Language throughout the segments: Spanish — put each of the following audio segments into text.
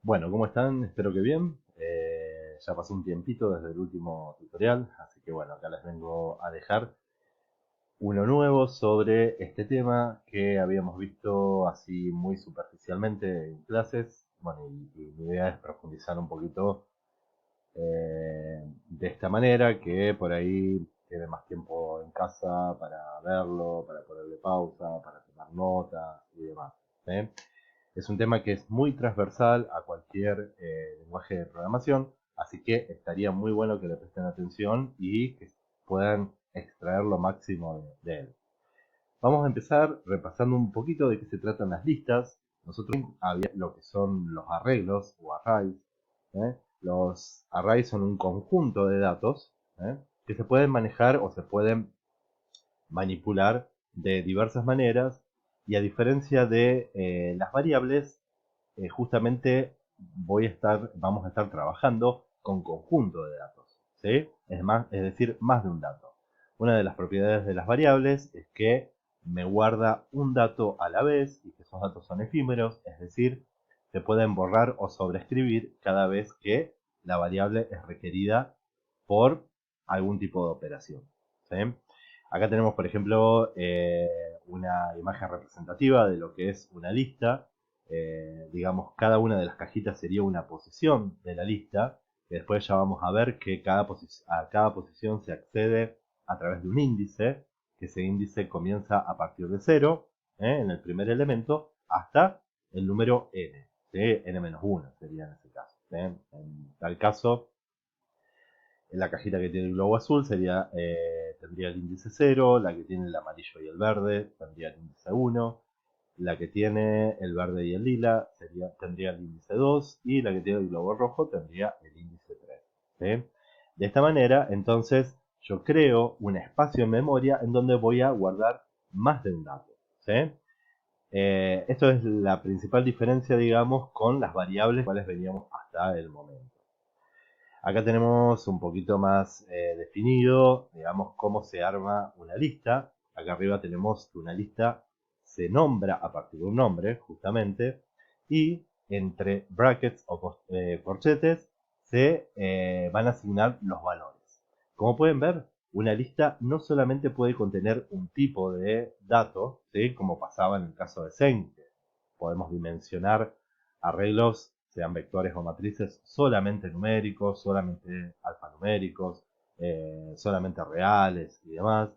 Bueno, ¿cómo están? Espero que bien. Ya pasó un tiempito desde el último tutorial, así que bueno, acá les vengo a dejar uno nuevo sobre este tema que habíamos visto así muy superficialmente en clases. Bueno, y mi idea es profundizar un poquito de esta manera, que por ahí tiene más tiempo en casa para verlo, para ponerle pausa, para tomar notas y demás. ¿Sí? Es un tema que es muy transversal a cualquier lenguaje de programación, así que estaría muy bueno que le presten atención y que puedan extraer lo máximo de él. Vamos a empezar repasando un poquito de qué se tratan las listas. Nosotros había lo que son los arreglos o arrays. ¿Eh? Los arrays son un conjunto de datos que se pueden manejar o se pueden manipular de diversas maneras, y a diferencia de las variables, justamente vamos a estar trabajando con conjunto de datos, ¿sí? Es decir, más de un dato. Una de las propiedades de las variables es que me guarda un dato a la vez y que esos datos son efímeros, es decir, se pueden borrar o sobreescribir cada vez que la variable es requerida por algún tipo de operación, ¿sí? Acá tenemos, por ejemplo, una imagen representativa de lo que es una lista. Digamos, cada una de las cajitas sería una posición de la lista, que después ya vamos a ver que a cada posición se accede a través de un índice, que ese índice comienza a partir de 0, en el primer elemento, hasta el número n, ¿sí? N-1 sería en ese caso, ¿sí? En tal caso, en la cajita que tiene el globo azul tendría el índice 0, la que tiene el amarillo y el verde tendría el índice 1, la que tiene el verde y el lila tendría el índice 2 y la que tiene el globo rojo tendría el índice 3. ¿Sí? De esta manera, entonces, yo creo un espacio en memoria en donde voy a guardar más de un dato. ¿Sí? Esto es la principal diferencia, digamos, con las variables cuales veníamos hasta el momento. Acá tenemos un poquito más definido, digamos, cómo se arma una lista. Acá arriba tenemos que una lista se nombra a partir de un nombre, justamente, y entre brackets o corchetes se van a asignar los valores. Como pueden ver, una lista no solamente puede contener un tipo de dato, ¿sí? Como pasaba en el caso de Zen, que podemos dimensionar arreglos, sean vectores o matrices, solamente numéricos, solamente alfanuméricos, solamente reales y demás.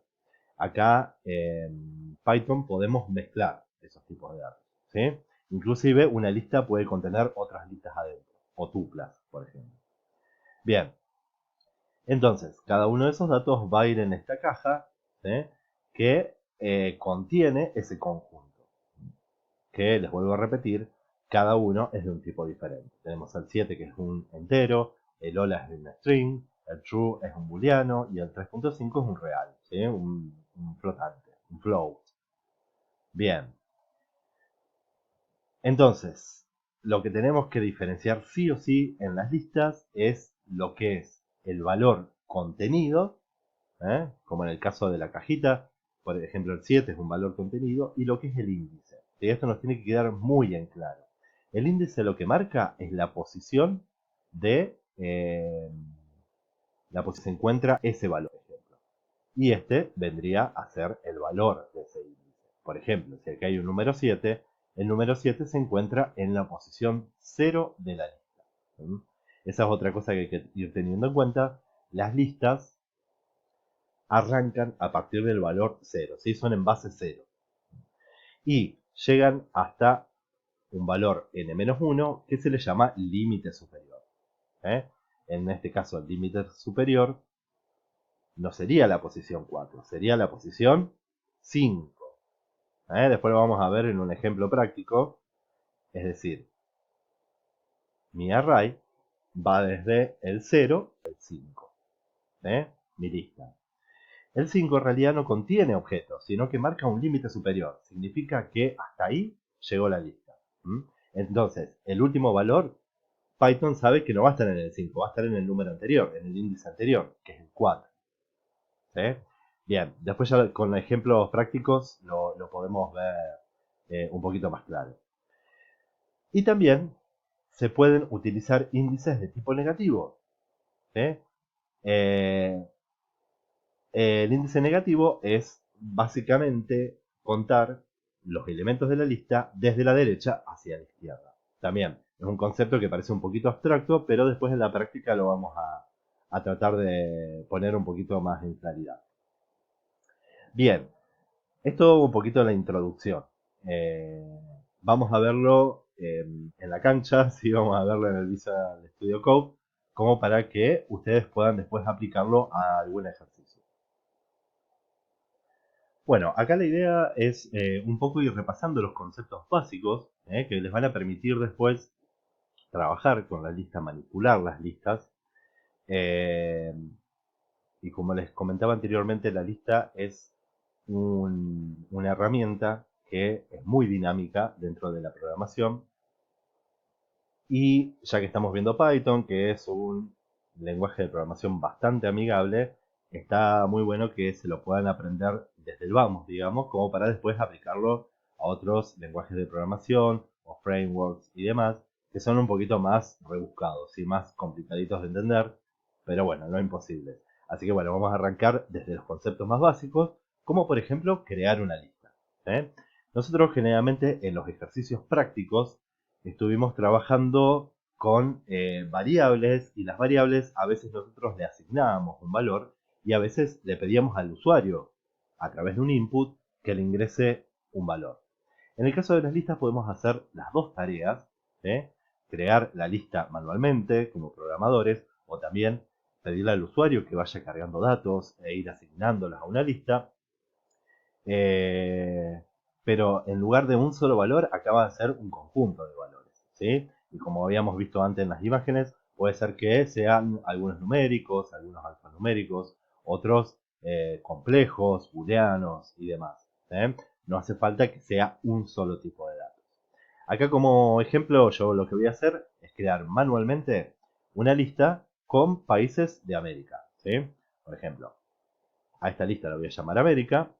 Acá en Python podemos mezclar esos tipos de datos, ¿sí? Inclusive una lista puede contener otras listas adentro, o tuplas, por ejemplo. Bien, entonces, cada uno de esos datos va a ir en esta caja, ¿sí? Que contiene ese conjunto, que les vuelvo a repetir, cada uno es de un tipo diferente. Tenemos el 7 que es un entero, el hola es un string, el true es un booleano y el 3.5 es un real, ¿sí? Un flotante, un float. Bien, entonces, lo que tenemos que diferenciar sí o sí en las listas es lo que es el valor contenido, como en el caso de la cajita, por ejemplo el 7 es un valor contenido, y lo que es el índice. ¿Sí? Esto nos tiene que quedar muy en claro. El índice lo que marca es la posición de la posición se encuentra ese valor, por ejemplo. Y este vendría a ser el valor de ese índice. Por ejemplo, si aquí hay un número 7, el número 7 se encuentra en la posición 0 de la lista. ¿Sí? Esa es otra cosa que hay que ir teniendo en cuenta. Las listas arrancan a partir del valor 0, ¿sí? Son en base 0. Y llegan hasta un valor n-1 que se le llama límite superior. ¿Eh? En este caso, el límite superior no sería la posición 4, sería la posición 5. Después lo vamos a ver en un ejemplo práctico. Es decir, mi array va desde el 0 al 5. Mi lista. El 5 en realidad no contiene objetos, sino que marca un límite superior. Significa que hasta ahí llegó la lista. Entonces, el último valor, Python sabe que no va a estar en el 5, va a estar en el número anterior, en el índice anterior, que es el 4. ¿Sí? Bien, después ya con ejemplos prácticos lo podemos ver un poquito más claro. Y también, se pueden utilizar índices de tipo negativo. ¿Sí? Eh, el índice negativo es básicamente contar los elementos de la lista desde la derecha hacia la izquierda. También es un concepto que parece un poquito abstracto, pero después en la práctica lo vamos a tratar de poner un poquito más en claridad. Bien, esto un poquito la introducción. Vamos a verlo en la cancha, sí, vamos a verlo en el Visual Studio Code, como para que ustedes puedan después aplicarlo a algún ejercicio. Bueno, acá la idea es un poco ir repasando los conceptos básicos que les van a permitir después trabajar con la lista, manipular las listas. eh, y como les comentaba anteriormente, la lista es una herramienta que es muy dinámica dentro de la programación. Y ya que estamos viendo Python, que es un lenguaje de programación bastante amigable, está muy bueno que se lo puedan aprender desde el vamos, digamos, como para después aplicarlo a otros lenguajes de programación o frameworks y demás, que son un poquito más rebuscados y más complicaditos de entender, pero bueno, no imposibles. Así que bueno, vamos a arrancar desde los conceptos más básicos, como por ejemplo crear una lista. ¿Eh? Nosotros generalmente en los ejercicios prácticos estuvimos trabajando con variables, y las variables a veces nosotros le asignábamos un valor y a veces le pedíamos al usuario a través de un input que le ingrese un valor. En el caso de las listas podemos hacer las dos tareas, ¿eh? Crear la lista manualmente como programadores o también pedirle al usuario que vaya cargando datos e ir asignándolas a una lista. Eh, pero en lugar de un solo valor, acaba de ser un conjunto de valores, ¿sí? Y como habíamos visto antes en las imágenes, puede ser que sean algunos numéricos, algunos alfanuméricos, otros complejos, booleanos y demás. No hace falta que sea un solo tipo de datos. Acá como ejemplo, yo lo que voy a hacer es crear manualmente una lista con países de América, ¿sí? Por ejemplo, a esta lista la voy a llamar América.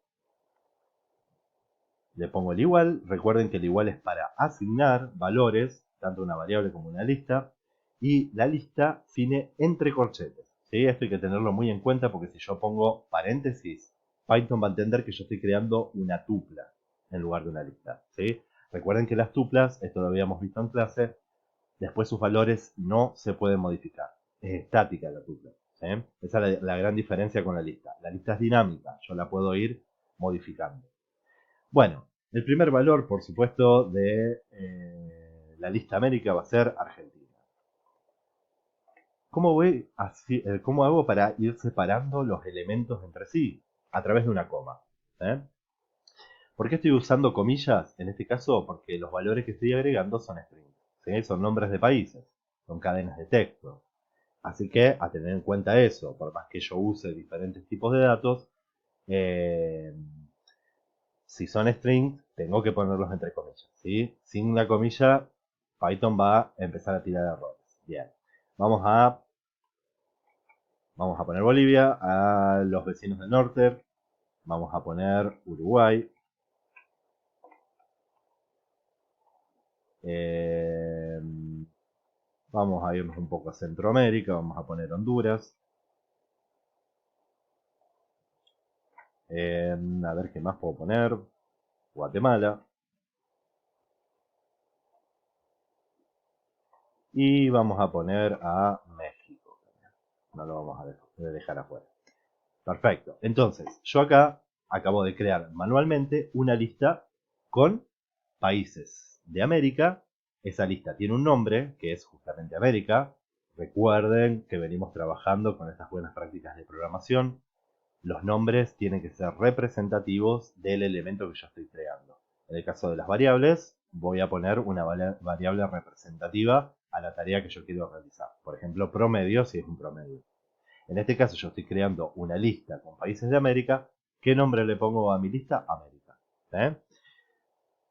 Le pongo el igual. Recuerden que el igual es para asignar valores, tanto una variable como una lista. Y la lista tiene entre corchetes. ¿Sí? Esto hay que tenerlo muy en cuenta porque si yo pongo paréntesis, Python va a entender que yo estoy creando una tupla en lugar de una lista. ¿Sí? Recuerden que las tuplas, esto lo habíamos visto en clase, después sus valores no se pueden modificar. Es estática la tupla. ¿Sí? Esa es la gran diferencia con la lista. La lista es dinámica, yo la puedo ir modificando. Bueno, el primer valor, por supuesto, de la lista América va a ser Argentina. ¿Cómo hago para ir separando los elementos entre sí? A través de una coma. ¿Eh? ¿Por qué estoy usando comillas en este caso? Porque los valores que estoy agregando son strings. ¿Sí? Son nombres de países, son cadenas de texto. Así que a tener en cuenta eso, por más que yo use diferentes tipos de datos, eh, si son strings, tengo que ponerlos entre comillas. ¿Sí? Sin la comilla, Python va a empezar a tirar errores. Bien. Vamos a, vamos a poner Bolivia, a los vecinos del norte. Vamos a poner Uruguay. Eh, vamos a irnos un poco a Centroamérica. Vamos a poner Honduras. A ver qué más puedo poner. Guatemala. Y vamos a poner a México. No lo vamos a dejar afuera. Perfecto. Entonces, yo acá acabo de crear manualmente una lista con países de América. Esa lista tiene un nombre, que es justamente América. Recuerden que venimos trabajando con estas buenas prácticas de programación. Los nombres tienen que ser representativos del elemento que yo estoy creando. En el caso de las variables, voy a poner una variable representativa a la tarea que yo quiero realizar. Por ejemplo, promedio, si es un promedio. En este caso yo estoy creando una lista con países de América. ¿Qué nombre le pongo a mi lista? América. ¿Eh?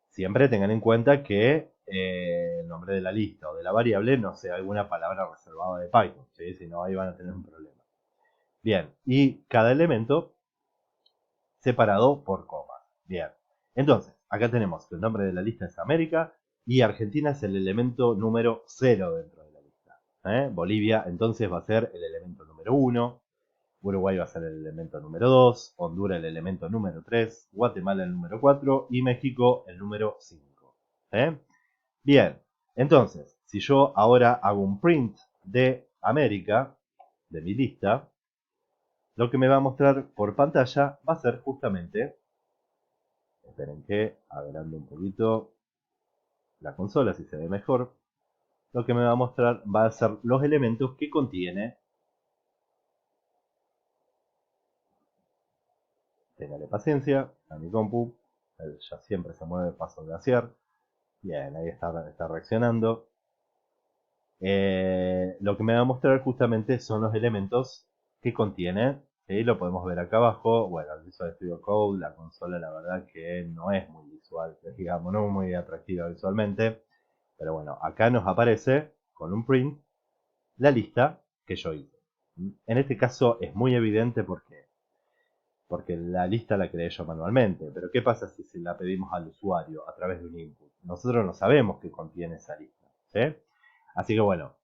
Siempre tengan en cuenta que el nombre de la lista o de la variable no sea alguna palabra reservada de Python, ¿sí? Si no, ahí van a tener un problema. Bien, y cada elemento separado por comas. Bien, entonces, acá tenemos que el nombre de la lista es América y Argentina es el elemento número 0 dentro de la lista. Bolivia entonces va a ser el elemento número 1, Uruguay va a ser el elemento número 2, Honduras el elemento número 3, Guatemala el número 4 y México el número 5. Bien, entonces, si yo ahora hago un print de América, de mi lista, lo que me va a mostrar por pantalla va a ser justamente, esperen que agrande un poquito la consola si se ve mejor, lo que me va a mostrar va a ser los elementos que contiene, téngale paciencia a mi compu, él ya siempre se mueve paso glaciar, bien, ahí está reaccionando. Lo que me va a mostrar justamente son los elementos que contiene, ¿sí? Lo podemos ver acá abajo, bueno, el Visual Studio Code, la consola la verdad que no es muy visual, digamos, no muy atractiva visualmente, pero bueno, acá nos aparece con un print la lista que yo hice. En este caso es muy evidente porque la lista la creé yo manualmente, pero ¿qué pasa si se la pedimos al usuario a través de un input? Nosotros no sabemos qué contiene esa lista, ¿sí? Así que bueno,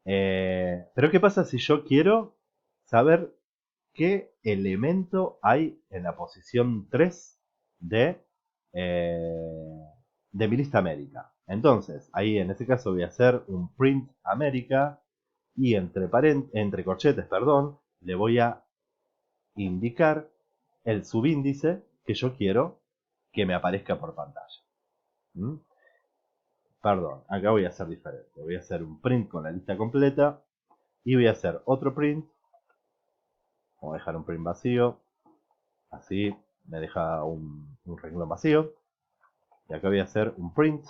pero ¿qué pasa si yo quiero saber qué elemento hay en la posición 3 eh, de mi lista América? Entonces, ahí en ese caso voy a hacer un print América y entre corchetes, perdón, le voy a indicar el subíndice que yo quiero que me aparezca por pantalla. ¿Mm? Perdón, acá voy a hacer diferente. Voy a hacer un print con la lista completa y voy a hacer otro print. Voy a dejar un print vacío. Así me deja un renglón vacío. Y acá voy a hacer un print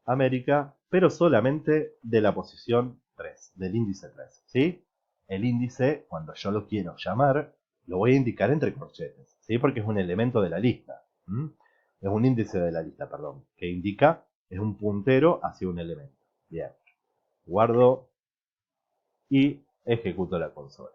América, pero solamente de la posición 3, del índice 3. ¿Sí? El índice, cuando yo lo quiero llamar, lo voy a indicar entre corchetes. ¿Sí? Porque es un elemento de la lista. Es un índice de la lista, perdón. Que indica, es un puntero hacia un elemento. Bien. Guardo y ejecuto la consola.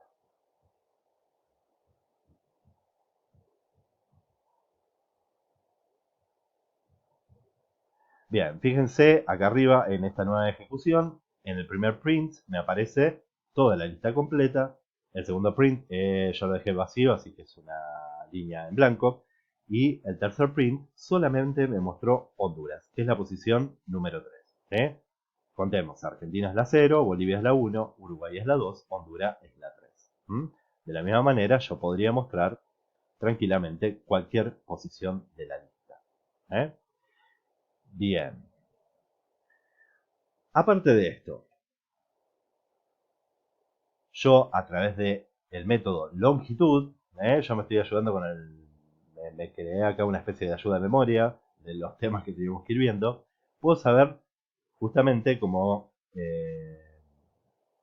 Bien, fíjense acá arriba en esta nueva ejecución, en el primer print me aparece toda la lista completa. El segundo print yo lo dejé vacío, así que es una línea en blanco. Y el tercer print solamente me mostró Honduras, que es la posición número 3. Contemos, Argentina es la 0, Bolivia es la 1, Uruguay es la 2, Honduras es la 3. De la misma manera yo podría mostrar tranquilamente cualquier posición de la lista. Bien. Aparte de esto, yo a través del método longitud, yo me estoy ayudando con me creé acá una especie de ayuda de memoria de los temas que tenemos que ir viendo, puedo saber justamente como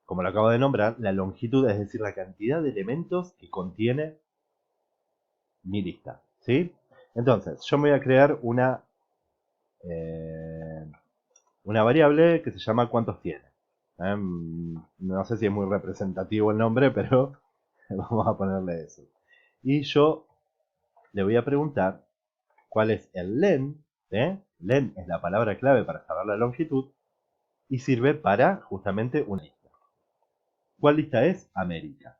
lo acabo de nombrar, la longitud, es decir, la cantidad de elementos que contiene mi lista, ¿sí? Entonces, yo me voy a crear eh, una variable que se llama cuántos tiene. No sé si es muy representativo el nombre, pero vamos a ponerle eso. Y yo le voy a preguntar cuál es el len. Len es la palabra clave para saber la longitud y sirve para justamente una lista. ¿Cuál lista es? América.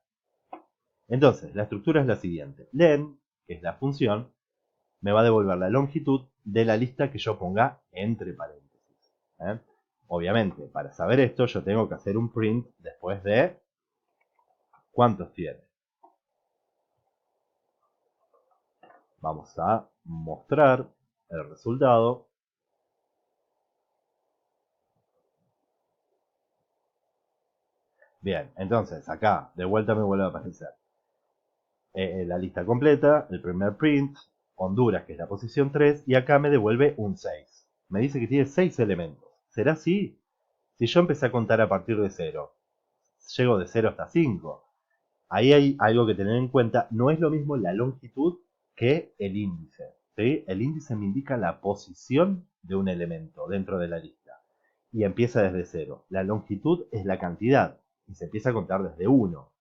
Entonces, la estructura es la siguiente. Len, que es la función, me va a devolver la longitud de la lista que yo ponga entre paréntesis. Obviamente, para saber esto, yo tengo que hacer un print después de cuántos tiene. Vamos a mostrar el resultado. Bien, entonces acá de vuelta me vuelve a aparecer la lista completa, el primer print, Honduras, que es la posición 3, y acá me devuelve un 6. Me dice que tiene 6 elementos. ¿Será así? Si yo empecé a contar a partir de 0, llego de 0 hasta 5. Ahí hay algo que tener en cuenta, no es lo mismo la longitud que el índice. ¿Sí? El índice me indica la posición de un elemento dentro de la lista y empieza desde 0. La longitud es la cantidad y se empieza a contar desde 1.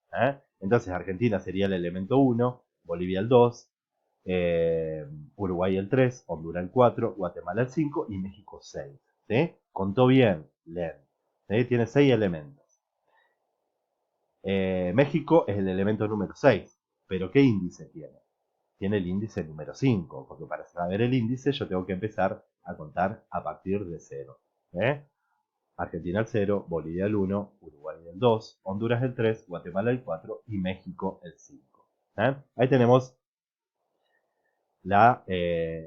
Entonces Argentina sería el elemento 1, Bolivia el 2, Uruguay el 3, Honduras el 4, Guatemala el 5 y México 6. ¿Sí? Contó bien, Len. ¿Sí? Tiene 6 elementos. México es el elemento número 6, pero ¿qué índice tiene? Tiene el índice número 5, porque para saber el índice yo tengo que empezar a contar a partir de 0. Argentina el 0, Bolivia el 1, Uruguay el 2, Honduras el 3, Guatemala el 4 y México el 5. Ahí tenemos la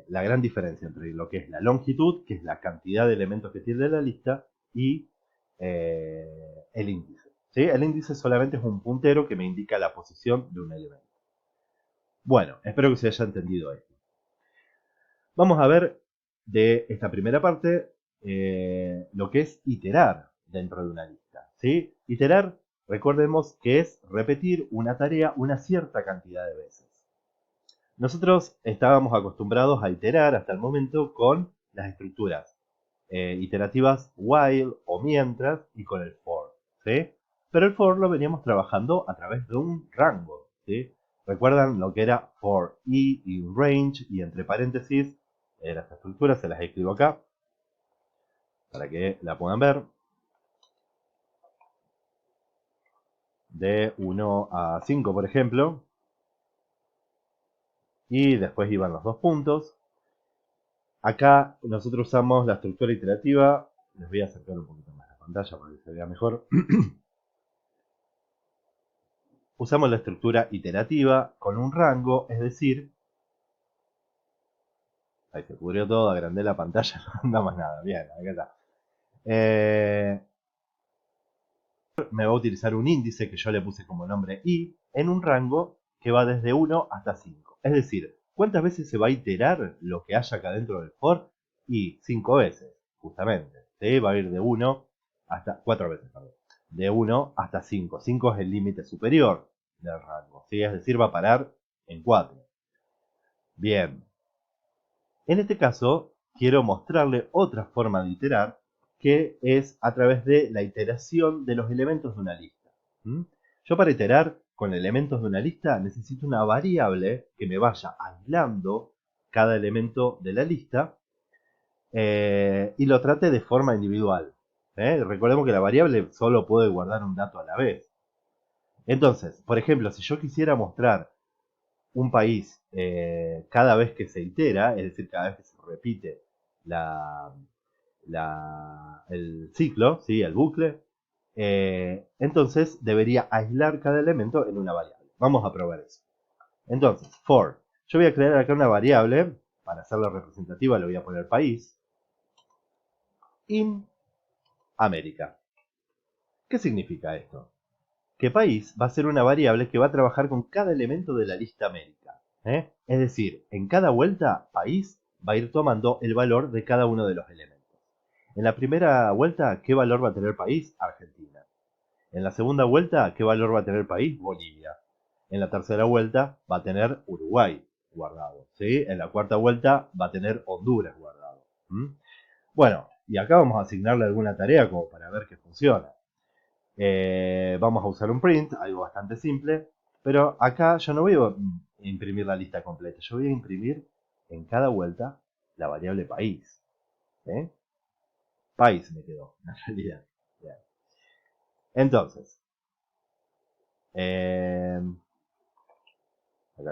gran diferencia entre lo que es la longitud, que es la cantidad de elementos que tiene la lista, y el índice. ¿Sí? El índice solamente es un puntero que me indica la posición de un elemento. Bueno, espero que se haya entendido esto. Vamos a ver de esta primera parte lo que es iterar dentro de una lista. ¿Sí? Iterar, recordemos que es repetir una tarea una cierta cantidad de veces. Nosotros estábamos acostumbrados a iterar hasta el momento con las estructuras iterativas while o mientras y con el for. ¿Sí? Pero el for lo veníamos trabajando a través de un rango. ¿Sí? ¿Recuerdan lo que era for i y un range y entre paréntesis? Las estructuras se las escribo acá para que la puedan ver. De 1 a 5, por ejemplo. Y después iban los dos puntos. Acá nosotros usamos la estructura iterativa. Les voy a acercar un poquito más la pantalla para que se vea mejor. Usamos la estructura iterativa con un rango, es decir, ahí se cubrió todo, agrandé la pantalla, no anda más nada. Bien, acá está. Me va a utilizar un índice que yo le puse como nombre i en un rango que va desde 1 hasta 5. Es decir, ¿cuántas veces se va a iterar lo que haya acá dentro del for? Y 5 veces, justamente. ¿Sí? Va a ir de 1 hasta 4 veces, perdón. De 1 hasta 5. 5 es el límite superior del rango. ¿Sí? Es decir, va a parar en 4. Bien. En este caso, quiero mostrarle otra forma de iterar, que es a través de la iteración de los elementos de una lista. Yo para iterar con elementos de una lista necesito una variable que me vaya aislando cada elemento de la lista y lo trate de forma individual. Recordemos que la variable solo puede guardar un dato a la vez. Entonces, por ejemplo, si yo quisiera mostrar un país cada vez que se itera, es decir, cada vez que se repite el ciclo, ¿sí? El bucle, entonces debería aislar cada elemento en una variable. Vamos a probar eso. Entonces, for. Yo voy a crear acá una variable, para hacerla representativa le voy a poner país, in América. ¿Qué significa esto? Que país va a ser una variable que va a trabajar con cada elemento de la lista América. Es decir, en cada vuelta, país va a ir tomando el valor de cada uno de los elementos. En la primera vuelta, ¿qué valor va a tener país? Argentina. En la segunda vuelta, ¿qué valor va a tener país? Bolivia. En la tercera vuelta va a tener Uruguay guardado. ¿Sí? En la cuarta vuelta va a tener Honduras guardado. Bueno, y acá vamos a asignarle alguna tarea como para ver que funciona. Vamos a usar un print, algo bastante simple, pero acá yo no voy a imprimir la lista completa, yo voy a imprimir en cada vuelta la variable país. País me quedó, en realidad. Bien. Entonces, acá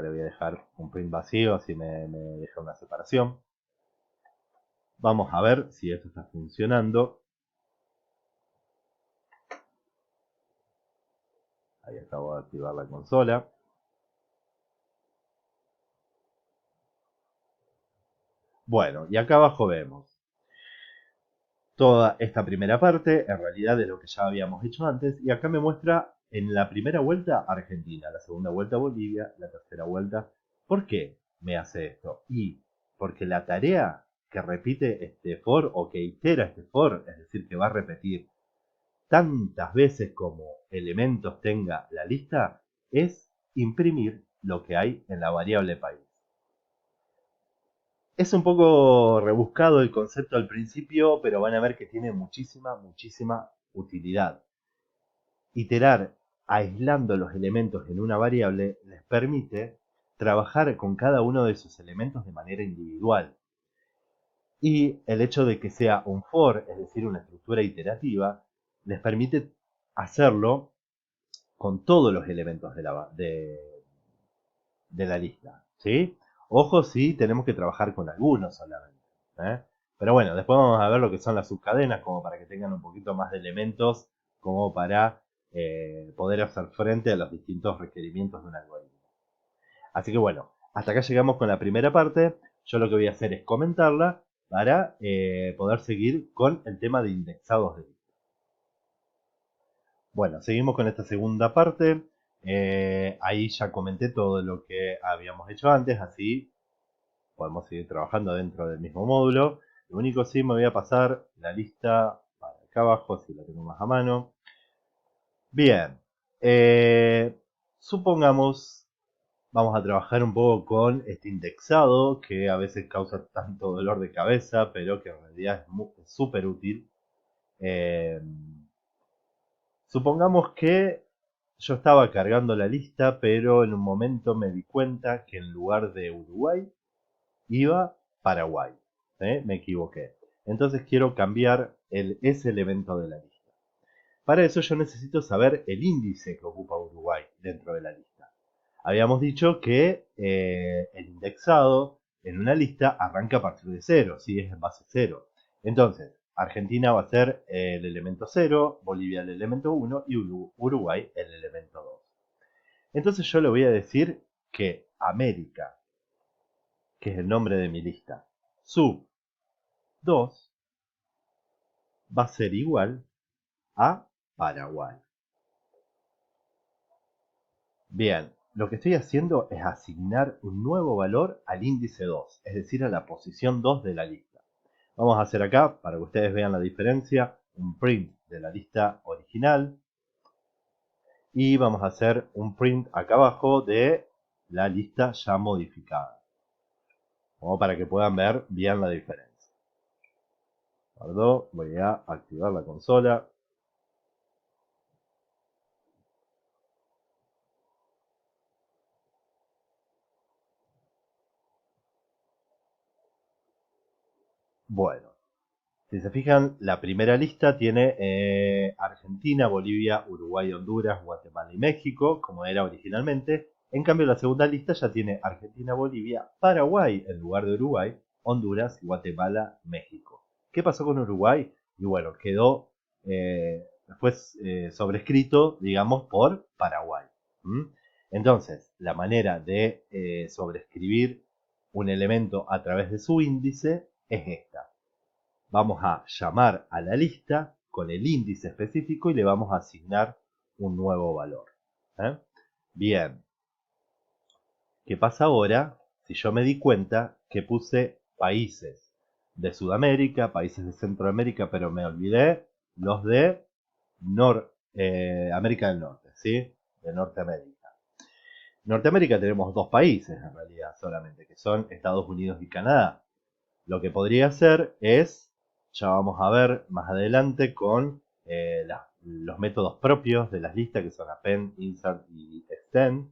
le voy a dejar un print vacío, así me deja una separación. Vamos a ver si esto está funcionando. Ahí acabo de activar la consola. Bueno, y acá abajo vemos toda esta primera parte, en realidad de lo que ya habíamos hecho antes, y acá me muestra en la primera vuelta Argentina, la segunda vuelta Bolivia, la tercera vuelta. ¿Por qué me hace esto? Y porque la tarea que repite este for o que itera este for, es decir, que va a repetir tantas veces como elementos tenga la lista, es imprimir lo que hay en la variable país. Es un poco rebuscado el concepto al principio, pero van a ver que tiene muchísima utilidad. Iterar aislando los elementos en una variable les permite trabajar con cada uno de esos elementos de manera individual. Y el hecho de que sea un for, es decir, una estructura iterativa, les permite hacerlo con todos los elementos de la lista, ¿sí? Ojo si tenemos que trabajar con algunos solamente, ¿eh? Pero bueno, después vamos a ver lo que son las subcadenas, como para que tengan un poquito más de elementos, como para poder hacer frente a los distintos requerimientos de un algoritmo. Así que bueno, hasta acá llegamos con la primera parte. Yo lo que voy a hacer es comentarla para poder seguir con el tema de indexados de lista. Bueno, seguimos con esta segunda parte. Ahí ya comenté todo lo que habíamos hecho antes, así podemos seguir trabajando dentro del mismo módulo. Lo único sí me voy a pasar la lista para acá abajo, si la tengo más a mano. Bien, supongamos, vamos a trabajar un poco con este indexado que a veces causa tanto dolor de cabeza, pero que en realidad es súper útil. Supongamos que yo estaba cargando la lista, pero en un momento me di cuenta que en lugar de Uruguay iba Paraguay. Me equivoqué. Entonces quiero cambiar ese elemento de la lista. Para eso yo necesito saber el índice que ocupa Uruguay dentro de la lista. Habíamos dicho que el indexado en una lista arranca a partir de 0, ¿sí? Es en base 0. Entonces, Argentina va a ser el elemento 0, Bolivia el elemento 1 y Uruguay el elemento 2. Entonces yo le voy a decir que América, que es el nombre de mi lista, sub 2 va a ser igual a Paraguay. Bien, lo que estoy haciendo es asignar un nuevo valor al índice 2, es decir, a la posición 2 de la lista. Vamos a hacer acá, para que ustedes vean la diferencia, un print de la lista original. Y vamos a hacer un print acá abajo de la lista ya modificada. Como para que puedan ver bien la diferencia. Guardo, voy a activar la consola. Bueno, si se fijan, la primera lista tiene Argentina, Bolivia, Uruguay, Honduras, Guatemala y México, como era originalmente. En cambio, la segunda lista ya tiene Argentina, Bolivia, Paraguay en lugar de Uruguay, Honduras, Guatemala, México. ¿Qué pasó con Uruguay? Y bueno, quedó después sobrescrito, digamos, por Paraguay. Entonces, la manera de sobreescribir un elemento a través de su índice es esta. Vamos a llamar a la lista con el índice específico y le vamos a asignar un nuevo valor. Bien. ¿Qué pasa ahora si yo me di cuenta que puse países de Sudamérica, países de Centroamérica, pero me olvidé los de América del Norte, ¿sí? De Norteamérica. Norteamérica tenemos dos países en realidad solamente, que son Estados Unidos y Canadá. Lo que podría hacer es, ya vamos a ver más adelante con los métodos propios de las listas que son append, insert y extend.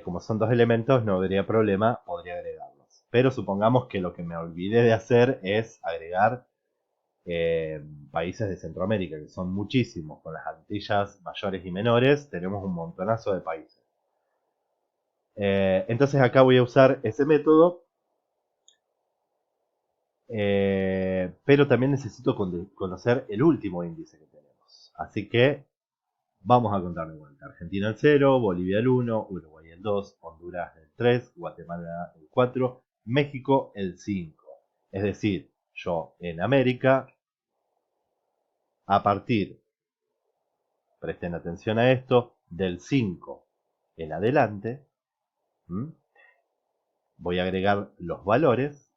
Como son dos elementos no habría problema, podría agregarlos. Pero supongamos que lo que me olvidé de hacer es agregar países de Centroamérica, que son muchísimos. Con las Antillas mayores y menores tenemos un montonazo de países. Entonces acá voy a usar ese método. Pero también necesito conocer el último índice que tenemos. Así que vamos a contar de vuelta. Argentina el 0, Bolivia el 1, Uruguay el 2, Honduras el 3, Guatemala el 4, México el 5. Es decir, yo en América, a partir, presten atención a esto, del 5 en adelante, voy a agregar los valores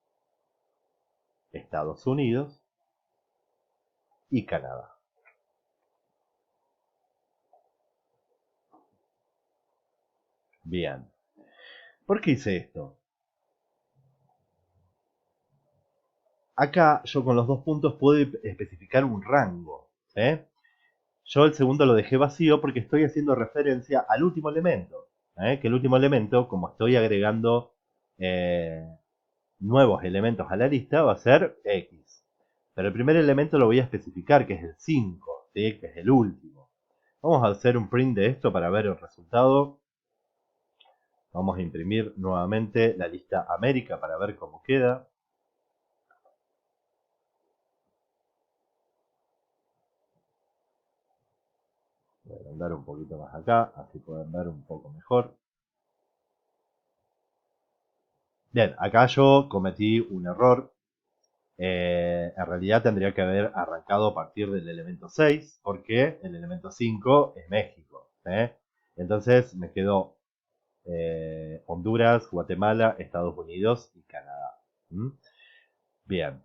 Estados Unidos y Canadá. Bien. ¿Por qué hice esto? Acá yo con los dos puntos puedo especificar un rango. Yo el segundo lo dejé vacío porque estoy haciendo referencia al último elemento. Que el último elemento, como estoy agregando nuevos elementos a la lista, va a ser X. Pero el primer elemento lo voy a especificar, que es el 5, ¿sí? Que es el último. Vamos a hacer un print de esto para ver el resultado. Vamos a imprimir nuevamente la lista América para ver cómo queda. Voy a agrandar un poquito más acá, así pueden ver un poco mejor. Bien, acá yo cometí un error. En realidad tendría que haber arrancado a partir del elemento 6, porque el elemento 5 es México. Entonces me quedó Honduras, Guatemala, Estados Unidos y Canadá. ¿Mm? Bien.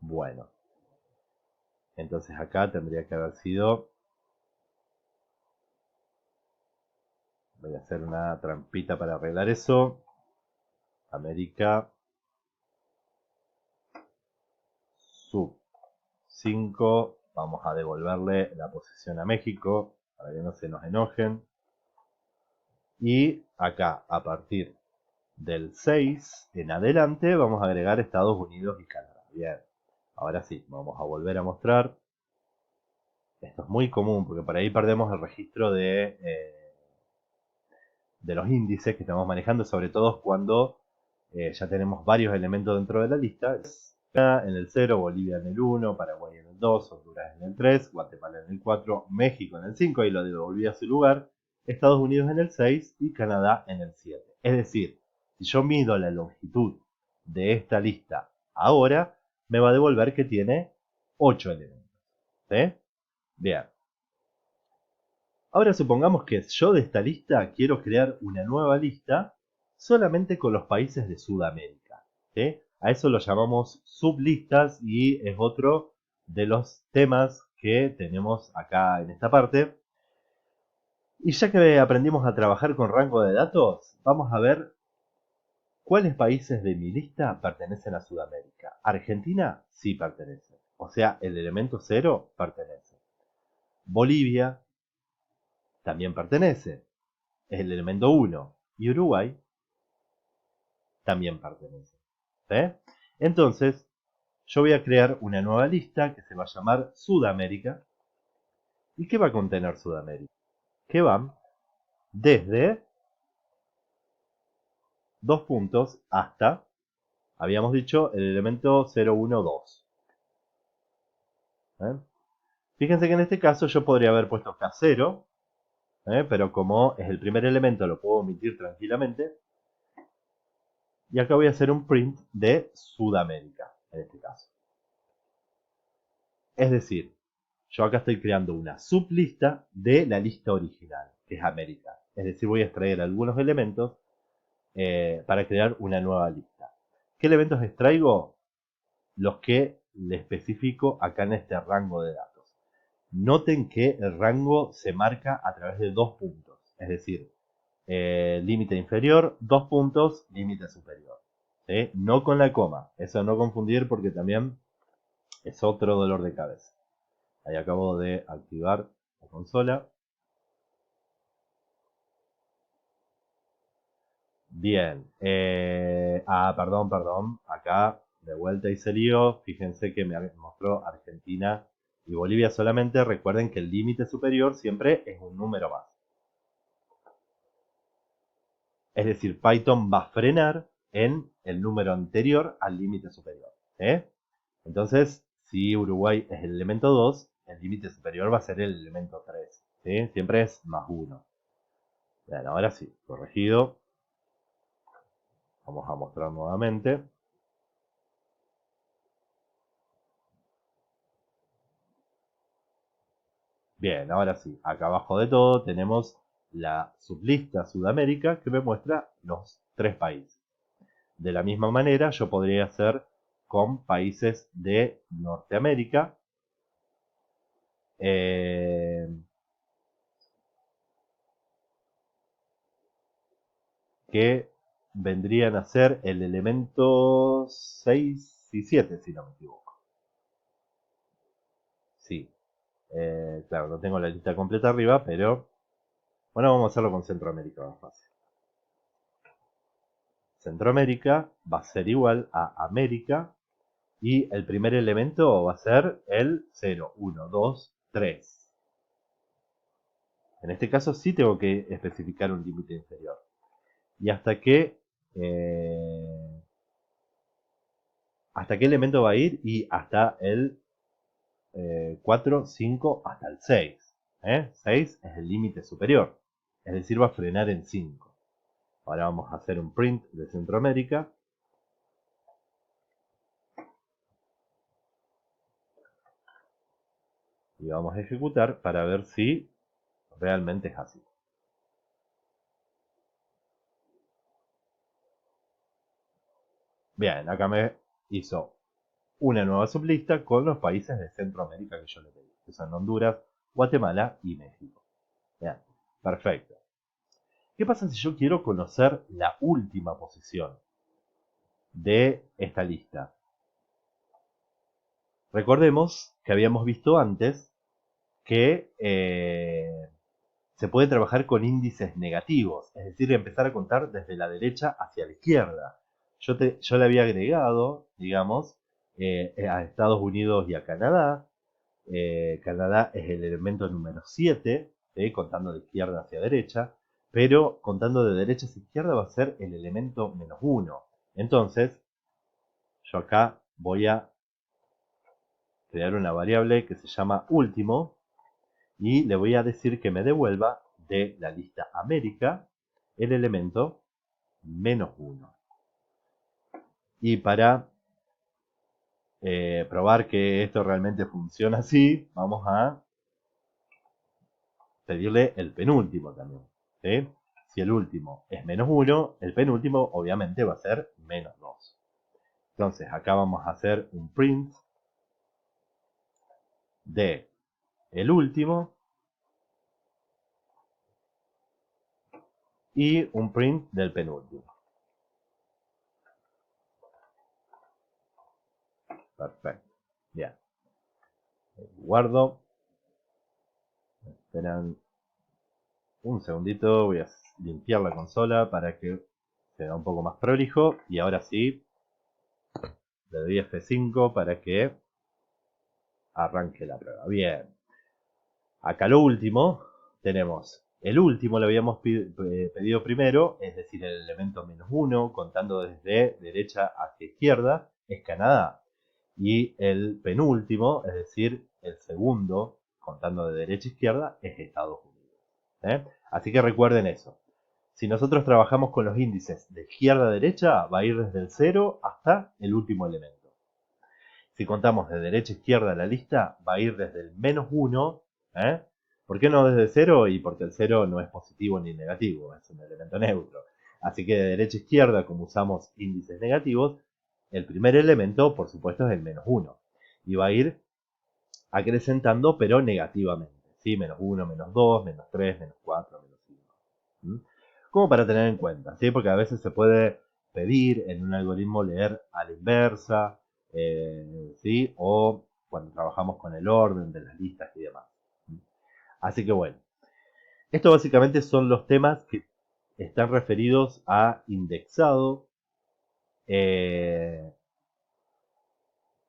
Bueno. Entonces acá tendría que haber sido... Voy a hacer una trampita para arreglar eso. América sub 5. Vamos a devolverle la posición a México para que no se nos enojen. Y acá, a partir del 6 en adelante, vamos a agregar Estados Unidos y Canadá. Bien, ahora sí, vamos a volver a mostrar. Esto es muy común porque por ahí perdemos el registro de los índices que estamos manejando, sobre todo cuando ya tenemos varios elementos dentro de la lista. En el 0, Bolivia en el 1, Paraguay en el 2, Honduras en el 3, Guatemala en el 4, México en el 5, ahí lo devolví a su lugar, Estados Unidos en el 6 y Canadá en el 7. Es decir, si yo mido la longitud de esta lista ahora, me va a devolver que tiene 8 elementos. ¿Sí? Bien. Ahora supongamos que yo de esta lista quiero crear una nueva lista solamente con los países de Sudamérica. ¿Sí? A eso lo llamamos sublistas y es otro de los temas que tenemos acá en esta parte. Y ya que aprendimos a trabajar con rango de datos, vamos a ver cuáles países de mi lista pertenecen a Sudamérica. Argentina sí pertenece, o sea, el elemento 0 pertenece. Bolivia también pertenece, es el elemento 1. Y Uruguay también pertenece. ¿Sí? Entonces, yo voy a crear una nueva lista que se va a llamar Sudamérica. ¿Y qué va a contener Sudamérica? Que van desde 2 puntos hasta, habíamos dicho, el elemento 0, 1, 2. ¿Eh? Fíjense que en este caso yo podría haber puesto acá 0, pero como es el primer elemento lo puedo omitir tranquilamente. Y acá voy a hacer un print de Sudamérica, en este caso. Es decir, yo acá estoy creando una sublista de la lista original, que es América. Es decir, voy a extraer algunos elementos para crear una nueva lista. ¿Qué elementos extraigo? Los que le especifico acá en este rango de datos. Noten que el rango se marca a través de 2 puntos. Es decir, límite inferior, 2 puntos, límite superior. ¿Sí? No con la coma. Eso no confundir porque también es otro dolor de cabeza. Ahí acabo de activar la consola. Bien. Perdón. Acá de vuelta hice lío. Fíjense que me mostró Argentina y Bolivia solamente. Recuerden que el límite superior siempre es un número más. Es decir, Python va a frenar en el número anterior al límite superior. Entonces, si Uruguay es el elemento 2, el límite superior va a ser el elemento 3. Siempre es más 1. Bien, ahora sí, corregido. Vamos a mostrar nuevamente. Bien, ahora sí, acá abajo de todo tenemos la sublista Sudamérica que me muestra los 3 países. De la misma manera yo podría hacer con países de Norteamérica. Que vendrían a ser el elemento 6 y 7, si no me equivoco. Sí. Claro, no tengo la lista completa arriba, pero bueno, vamos a hacerlo con Centroamérica más fácil. Centroamérica va a ser igual a América y el primer elemento va a ser el 0, 1, 2, 3. En este caso sí tengo que especificar un límite inferior. ¿Y hasta qué elemento va a ir? Y hasta el 4, 5, hasta el 6. 6 es el límite superior. Es decir, va a frenar en 5. Ahora vamos a hacer un print de Centroamérica. Y vamos a ejecutar para ver si realmente es así. Bien, acá me hizo una nueva sublista con los países de Centroamérica que yo le pedí, que son Honduras, Guatemala y México. Bien, perfecto. ¿Qué pasa si yo quiero conocer la última posición de esta lista? Recordemos que habíamos visto antes que se puede trabajar con índices negativos, es decir, empezar a contar desde la derecha hacia la izquierda. Yo le había agregado, digamos, a Estados Unidos y a Canadá. Canadá es el elemento número 7, contando de izquierda hacia derecha, pero contando de derecha hacia izquierda va a ser el elemento menos 1. Entonces, yo acá voy a crear una variable que se llama último y le voy a decir que me devuelva de la lista América el elemento menos 1. Y para probar que esto realmente funciona así, vamos a pedirle el penúltimo también. ¿Sí? Si el último es menos 1, el penúltimo obviamente va a ser menos 2. Entonces acá vamos a hacer un print de el último y un print del penúltimo. Perfecto. Bien. Guardo. Esperan un segundito. Voy a limpiar la consola para que se vea un poco más prolijo. Y ahora sí, le doy F5 para que arranque la prueba. Bien. Acá lo último, tenemos el último, lo habíamos pedido primero, es decir, el elemento menos 1, contando desde derecha hacia izquierda, es Canadá. Y el penúltimo, es decir, el segundo, contando de derecha a izquierda, es Estados Unidos. Así que recuerden eso. Si nosotros trabajamos con los índices de izquierda a derecha, va a ir desde el 0 hasta el último elemento. Si contamos de derecha a izquierda la lista, va a ir desde el menos 1. ¿Por qué no desde 0? Y porque el 0 no es positivo ni negativo, es un elemento neutro. Así que de derecha a izquierda, como usamos índices negativos, el primer elemento, por supuesto, es el menos 1. Y va a ir acrecentando, pero negativamente. ¿Sí? Menos 1, menos 2, menos 3, menos 4, menos 5. Como para tener en cuenta, ¿sí? Porque a veces se puede pedir en un algoritmo leer a la inversa, ¿sí? O cuando trabajamos con el orden de las listas y demás. Así que bueno, esto básicamente son los temas que están referidos a indexado.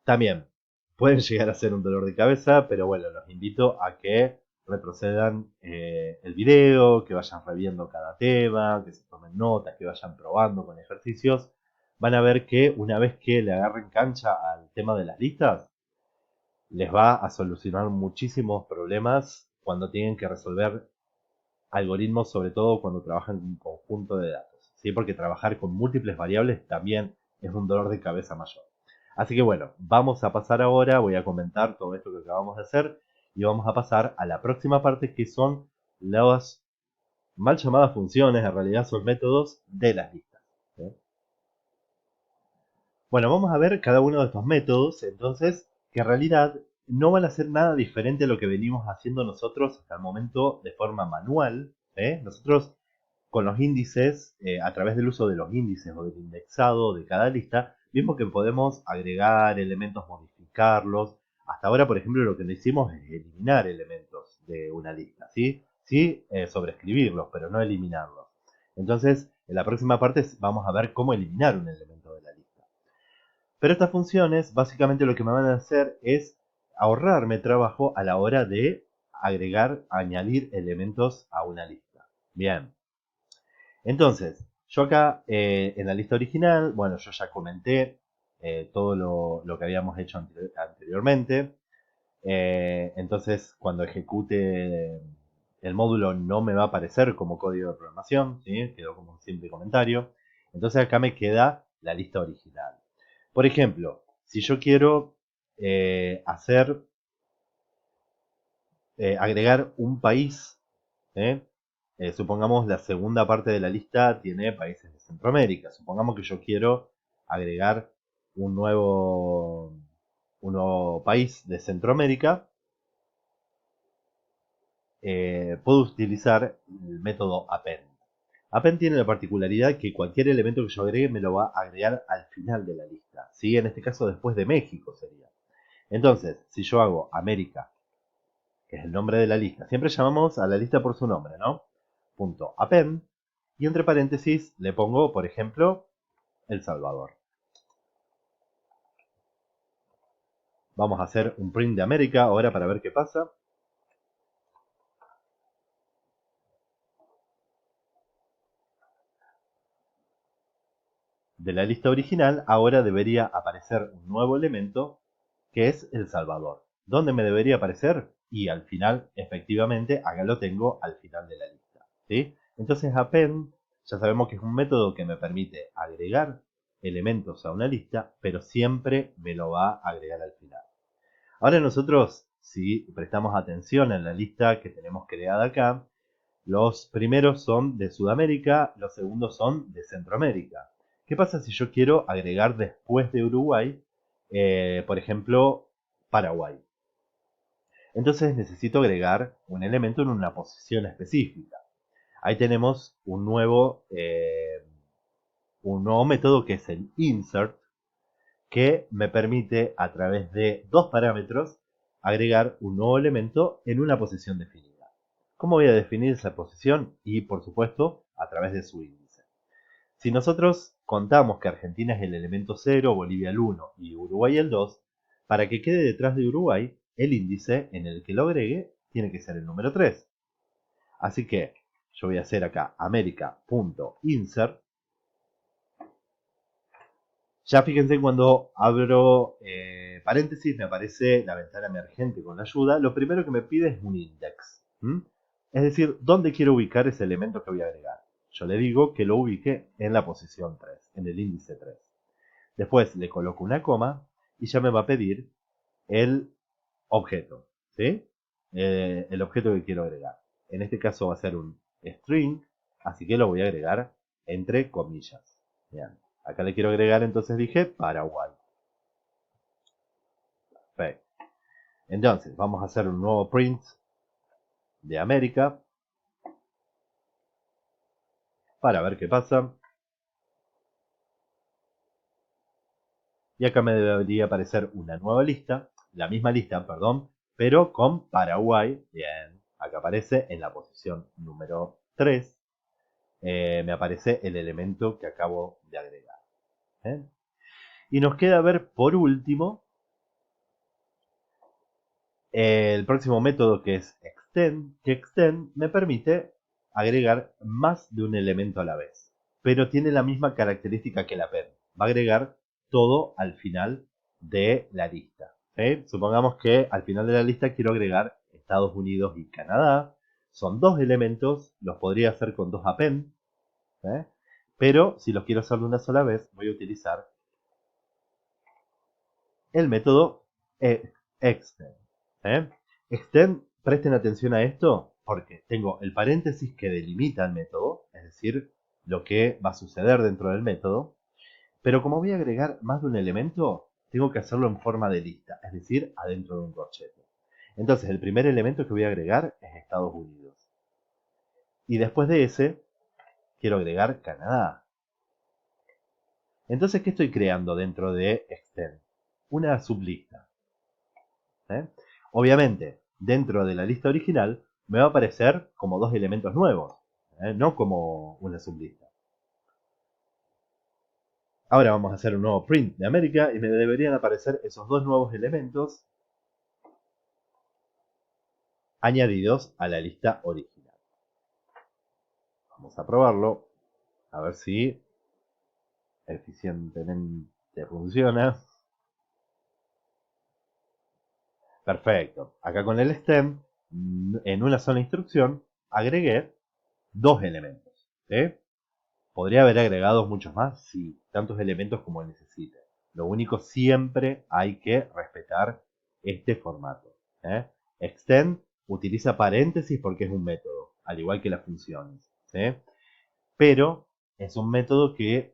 También pueden llegar a ser un dolor de cabeza, pero bueno, los invito a que retrocedan el video, que vayan reviendo cada tema, que se tomen notas, que vayan probando con ejercicios. Van a ver que una vez que le agarren cancha al tema de las listas, les va a solucionar muchísimos problemas cuando tienen que resolver algoritmos, sobre todo cuando trabajan en un conjunto de datos. ¿Sí? Porque trabajar con múltiples variables también es un dolor de cabeza mayor. Así que bueno, vamos a pasar ahora, voy a comentar todo esto que acabamos de hacer y vamos a pasar a la próxima parte, que son las mal llamadas funciones, en realidad son métodos de las listas. ¿Sí? Bueno, vamos a ver cada uno de estos métodos, entonces, que en realidad no van a ser nada diferente a lo que venimos haciendo nosotros hasta el momento de forma manual. Nosotros con los índices, a través del uso de los índices o del indexado de cada lista, mismo que podemos agregar elementos, modificarlos, Hasta ahora, por ejemplo, lo que no hicimos es eliminar elementos de una lista, ¿sí? Sí, sobreescribirlos, pero no eliminarlos. Entonces, en la próxima parte vamos a ver cómo eliminar un elemento de la lista. Pero estas funciones, básicamente lo que me van a hacer es ahorrarme trabajo a la hora de agregar, añadir elementos a una lista. Bien. Entonces, yo acá en la lista original, bueno, yo ya comenté todo lo que habíamos hecho anteriormente. Entonces, cuando ejecute el módulo no me va a aparecer como código de programación, ¿sí? Quedó como un simple comentario. Entonces acá me queda la lista original. Por ejemplo, si yo quiero agregar un país, ¿eh? Supongamos la segunda parte de la lista tiene países de Centroamérica. Supongamos que yo quiero agregar un nuevo país de Centroamérica. Puedo utilizar el método append. Append tiene la particularidad que cualquier elemento que yo agregue me lo va a agregar al final de la lista, ¿sí? En este caso después de México sería. Entonces, si yo hago América, que es el nombre de la lista, siempre llamamos a la lista por su nombre, ¿no? Punto append, y entre paréntesis le pongo, por ejemplo, El Salvador. Vamos a hacer un print de América ahora para ver qué pasa. De la lista original, ahora debería aparecer un nuevo elemento que es El Salvador. ¿Dónde me debería aparecer? Y al final, efectivamente, acá lo tengo al final de la lista, ¿sí? Entonces append, ya sabemos que es un método que me permite agregar elementos a una lista, pero siempre me lo va a agregar al final. Ahora nosotros, si prestamos atención en la lista que tenemos creada acá, los primeros son de Sudamérica, los segundos son de Centroamérica. ¿Qué pasa si yo quiero agregar después de Uruguay, por ejemplo, Paraguay? Entonces necesito agregar un elemento en una posición específica. Ahí tenemos un nuevo método que es el insert, que me permite a través de dos parámetros agregar un nuevo elemento en una posición definida. ¿Cómo voy a definir esa posición? Y por supuesto a través de su índice. Si nosotros contamos que Argentina es el elemento 0, Bolivia el 1 y Uruguay el 2, para que quede detrás de Uruguay, el índice en el que lo agregue tiene que ser el número 3. Así que yo voy a hacer acá america.insert. Ya fíjense cuando abro paréntesis me aparece la ventana emergente con la ayuda. Lo primero que me pide es un index. Es decir, ¿dónde quiero ubicar ese elemento que voy a agregar? Yo le digo que lo ubique en la posición 3, en el índice 3. Después le coloco una coma y ya me va a pedir el objeto, ¿sí? El objeto que quiero agregar. En este caso va a ser un string, así que lo voy a agregar entre comillas. Bien. Acá le quiero agregar, entonces dije Paraguay. Perfecto. Entonces, vamos a hacer un nuevo print de América para ver qué pasa. Y acá me debería aparecer una nueva lista, la misma lista, perdón, pero con Paraguay. Bien, acá aparece en la posición número 3. Me aparece el elemento que acabo de agregar. ¿Eh? Y nos queda ver por último el próximo método, que es extend, que extend me permite agregar más de un elemento a la vez, pero tiene la misma característica que la append. Va a agregar todo al final de la lista. Supongamos que al final de la lista quiero agregar Estados Unidos y Canadá. Son dos elementos, los podría hacer con dos append, pero si los quiero hacer de una sola vez, voy a utilizar el método extend. Extend, presten atención a esto porque tengo el paréntesis que delimita el método, es decir, lo que va a suceder dentro del método, pero como voy a agregar más de un elemento, tengo que hacerlo en forma de lista, es decir, adentro de un corchete. Entonces, el primer elemento que voy a agregar es Estados Unidos. Y después de ese, quiero agregar Canadá. Entonces, ¿qué estoy creando dentro de extend? Una sublista. ¿eh? Obviamente, dentro de la lista original me va a aparecer como dos elementos nuevos, no como una sublista. Ahora vamos a hacer un nuevo print de América y me deberían aparecer esos dos nuevos elementos añadidos a la lista original. Vamos a probarlo, a ver si eficientemente funciona. Perfecto. Acá con el stem, en una sola instrucción, agregué dos elementos. ¿Sí? Podría haber agregado muchos más, sí, tantos elementos como necesite. Lo único, siempre hay que respetar este formato. ¿Eh? Extend utiliza paréntesis porque es un método, al igual que las funciones. ¿Sí? Pero es un método que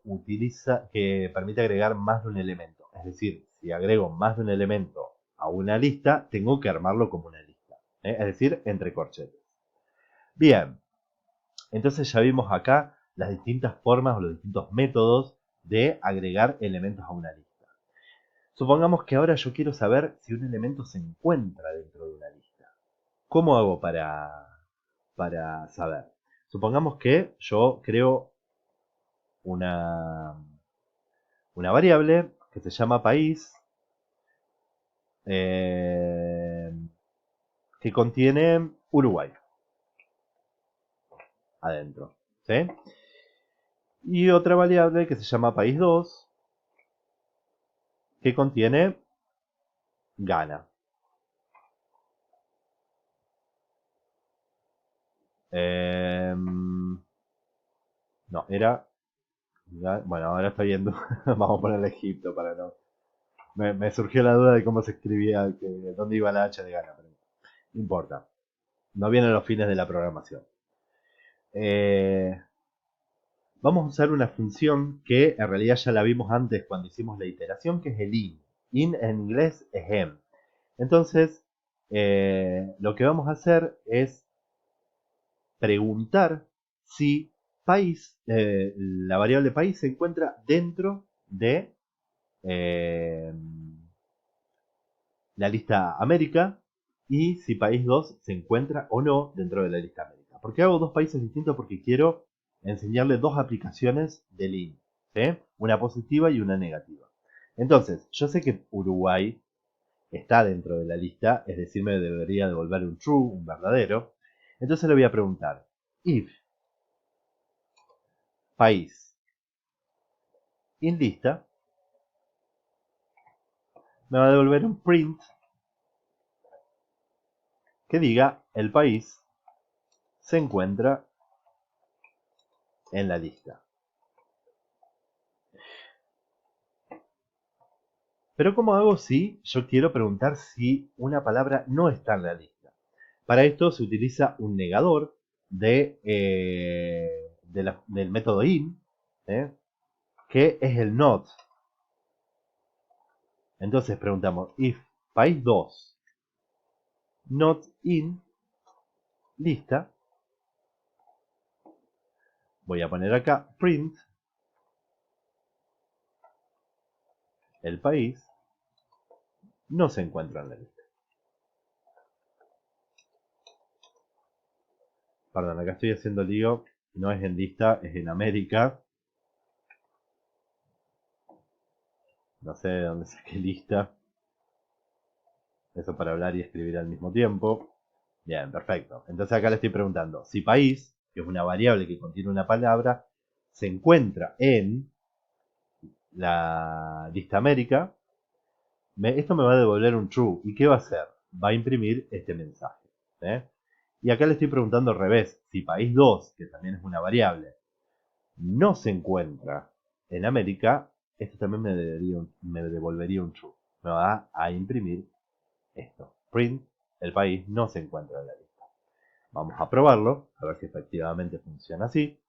permite agregar más de un elemento. Es decir, si agrego más de un elemento a una lista, tengo que armarlo como una lista. Es decir, entre corchetes. Bien, entonces ya vimos acá las distintas formas o los distintos métodos de agregar elementos a una lista. Supongamos que ahora yo quiero saber si un elemento se encuentra dentro de una lista. ¿Cómo hago para saber? Supongamos que yo creo una, una variable que se llama país, que contiene Uruguay adentro. ¿Sí? Y otra variable que se llama país 2 que contiene Ghana. No, era... Bueno, ahora estoy viendo. Vamos a ponerle Egipto para no... Me surgió la duda de cómo se escribía, dónde iba la H de Ghana, pero no importa. No vienen los fines de la programación. Vamos a usar una función que en realidad ya la vimos antes cuando hicimos la iteración, que es el in. In en inglés es em. Entonces, lo que vamos a hacer es preguntar si país, la variable país se encuentra dentro de la lista América y si país 2 se encuentra o no dentro de la lista América. ¿Por qué hago dos países distintos? Porque quiero enseñarle dos aplicaciones de link, ¿sí? Una positiva y una negativa. Entonces, yo sé que Uruguay está dentro de la lista, es decir, me debería devolver un true, un verdadero. Entonces le voy a preguntar, if país in lista, me va a devolver un print que diga el país se encuentra en la lista. Pero ¿cómo hago si yo quiero preguntar si una palabra no está en la lista? Para esto se utiliza un negador del método in, que es el not. Entonces preguntamos if país 2 not in lista. Voy a poner acá print el país no se encuentra en la lista. Perdón, acá estoy haciendo lío. No es en lista, es en América. No sé de dónde saqué lista. Eso para hablar y escribir al mismo tiempo. Bien, perfecto. Entonces acá le estoy preguntando si país, que es una variable que contiene una palabra, se encuentra en la lista América. Esto me va a devolver un true. ¿Y qué va a hacer? Va a imprimir este mensaje. ¿Eh? Y acá le estoy preguntando al revés. Si país 2, que también es una variable, no se encuentra en América, esto también me devolvería un true. Me va a imprimir esto. Print, el país no se encuentra en la lista. Vamos a probarlo, a ver si efectivamente funciona así.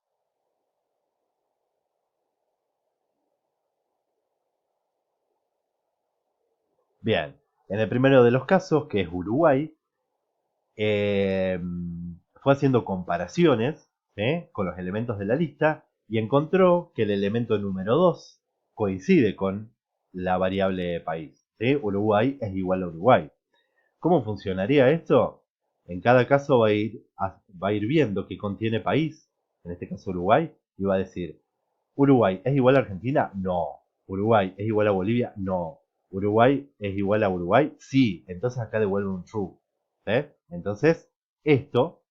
Bien, en el primero de los casos, que es Uruguay, fue haciendo comparaciones con los elementos de la lista y encontró que el elemento número 2 coincide con la variable país. ¿Sí? Uruguay es igual a Uruguay. ¿Cómo funcionaría esto? En cada caso va a ir viendo qué contiene país, en este caso Uruguay, y va a decir, ¿Uruguay es igual a Argentina? No. ¿Uruguay es igual a Bolivia? No. ¿Uruguay es igual a Uruguay? Sí. Entonces acá devuelve un true. Entonces, esto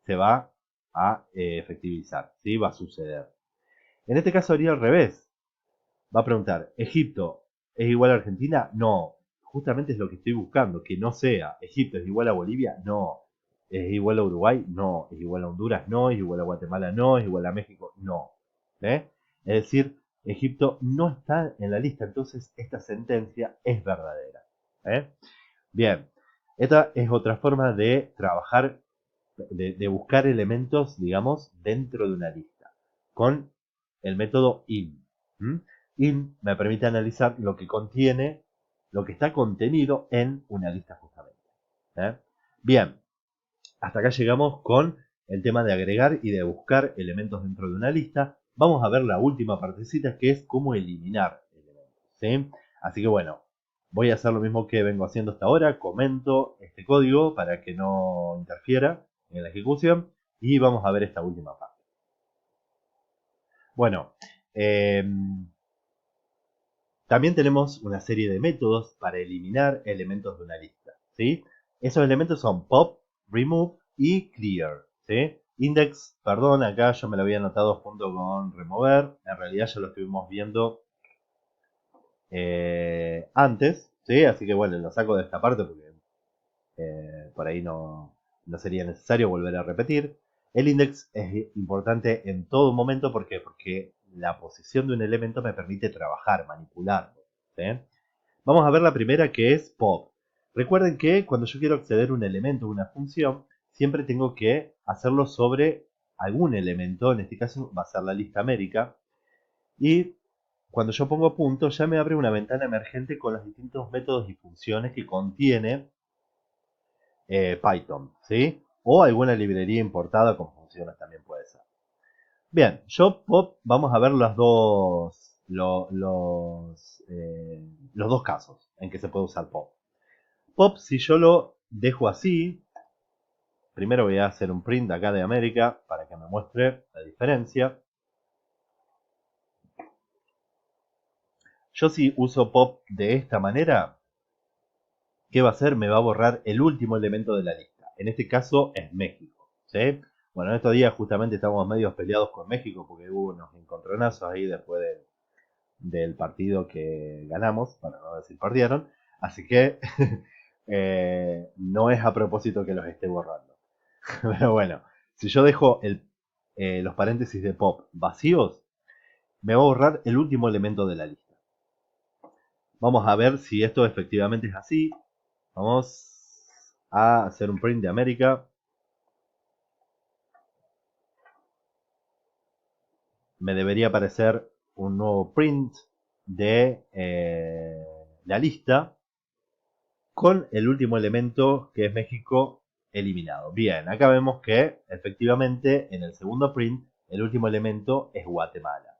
se va a efectivizar, ¿sí? Va a suceder. En este caso haría al revés. Va a preguntar, ¿Egipto es igual a Argentina? No. Justamente es lo que estoy buscando, que no sea. ¿Egipto es igual a Bolivia? No. ¿Es igual a Uruguay? No. ¿Es igual a Honduras? No. ¿Es igual a Guatemala? No. ¿Es igual a México? No. Es decir, Egipto no está en la lista, entonces esta sentencia es verdadera. Bien, esta es otra forma de trabajar, de buscar elementos, digamos, dentro de una lista, con el método IN. IN me permite analizar lo que contiene, lo que está contenido en una lista justamente. Bien, hasta acá llegamos con el tema de agregar y de buscar elementos dentro de una lista. Vamos a ver la última partecita, que es cómo eliminar elementos, ¿sí? Así que bueno, voy a hacer lo mismo que vengo haciendo hasta ahora. Comento este código para que no interfiera en la ejecución y vamos a ver esta última parte. Bueno, también tenemos una serie de métodos para eliminar elementos de una lista, ¿sí? Esos elementos son pop, remove y clear, ¿sí? Index, perdón, acá yo me lo había anotado junto con remover. En realidad ya lo estuvimos viendo antes, ¿sí? Así que bueno, lo saco de esta parte porque por ahí no sería necesario volver a repetir. El index es importante en todo momento, ¿por qué? Porque la posición de un elemento me permite trabajar, manipularlo, ¿sí? Vamos a ver la primera, que es pop. Recuerden que cuando yo quiero acceder a un elemento o una función, siempre tengo que hacerlo sobre algún elemento. En este caso va a ser la lista América. Y cuando yo pongo punto, ya me abre una ventana emergente con los distintos métodos y funciones que contiene Python, ¿sí? O alguna librería importada con funciones también puede ser. Bien, yo pop, vamos a ver los dos casos en que se puede usar pop. Pop, si yo lo dejo así, primero voy a hacer un print acá de América para que me muestre la diferencia. Yo si uso pop de esta manera, ¿qué va a hacer? Me va a borrar el último elemento de la lista. En este caso es México, ¿sí? Bueno, en estos días justamente estamos medio peleados con México porque hubo unos encontronazos ahí después del partido que ganamos, para no decir perdieron. Así que no es a propósito que los esté borrando. Pero bueno, si yo dejo los paréntesis de pop vacíos, me va a borrar el último elemento de la lista. Vamos a ver si esto efectivamente es así. Vamos a hacer un print de América. Me debería aparecer un nuevo print de la lista con el último elemento, que es México, eliminado. Bien, acá vemos que efectivamente en el segundo print el último elemento es Guatemala.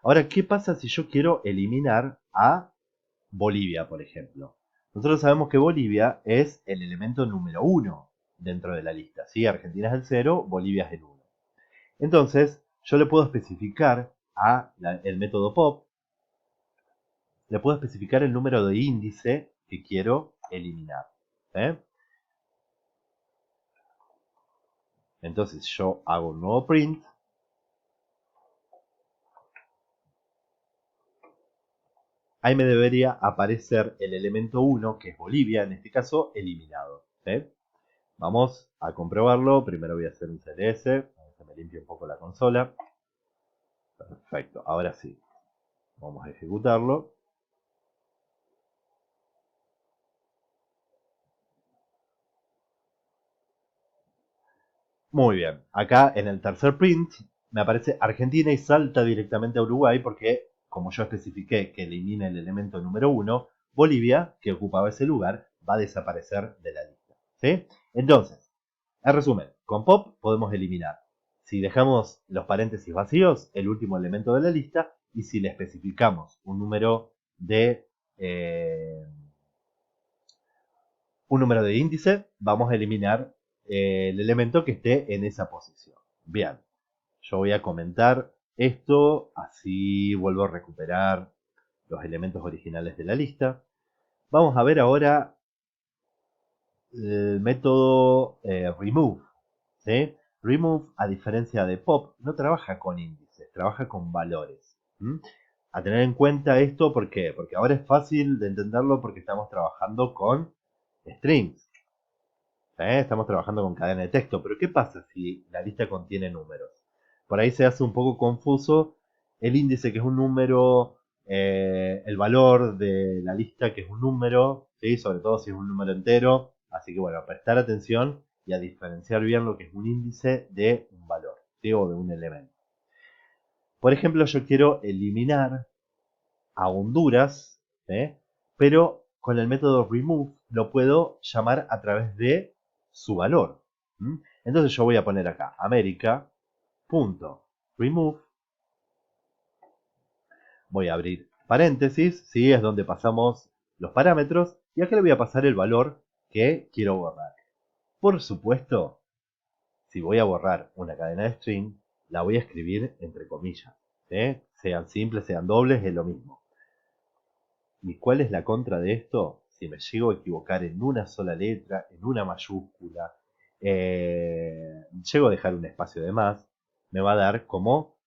Ahora, ¿qué pasa si yo quiero eliminar a Bolivia, por ejemplo? Nosotros sabemos que Bolivia es el elemento número 1 dentro de la lista, ¿sí? Argentina es el 0, Bolivia es el 1. Entonces, yo le puedo especificar el método pop, le puedo especificar el número de índice que quiero eliminar. Entonces yo hago un nuevo print. Ahí me debería aparecer el elemento 1, que es Bolivia, en este caso, eliminado. Vamos a comprobarlo. Primero voy a hacer un CLS, para que me limpie un poco la consola. Perfecto, ahora sí. Vamos a ejecutarlo. Muy bien, acá en el tercer print me aparece Argentina y salta directamente a Uruguay porque, como yo especifiqué que elimina el elemento número 1, Bolivia, que ocupaba ese lugar, va a desaparecer de la lista. ¿Sí? Entonces, en resumen, con pop podemos eliminar, si dejamos los paréntesis vacíos, el último elemento de la lista, y si le especificamos un número de un número de índice, vamos a eliminar el elemento que esté en esa posición. Bien, yo voy a comentar esto, así vuelvo a recuperar los elementos originales de la lista. Vamos a ver ahora el método remove. ¿Sí? Remove, a diferencia de pop, no trabaja con índices, trabaja con valores. A tener en cuenta esto, ¿por qué? Porque ahora es fácil de entenderlo porque estamos trabajando con strings. Estamos trabajando con cadena de texto, pero ¿qué pasa si la lista contiene números? Por ahí se hace un poco confuso el índice, que es un número, el valor de la lista, que es un número, ¿sí? Sobre todo si es un número entero. Así que bueno, prestar atención y a diferenciar bien lo que es un índice de un valor, ¿sí? O de un elemento. Por ejemplo, yo quiero eliminar a Honduras, ¿sí? Pero con el método remove lo puedo llamar a través de su valor. Entonces yo voy a poner acá America.remove. Voy a abrir paréntesis, ¿sí? Es donde pasamos los parámetros. Y acá le voy a pasar el valor que quiero borrar. Por supuesto, si voy a borrar una cadena de string, la voy a escribir entre comillas. ¿Sí? Sean simples, sean dobles, es lo mismo. ¿Y cuál es la contra de esto? Si me llego a equivocar en una sola letra, en una mayúscula, llego a dejar un espacio de más, me va a dar como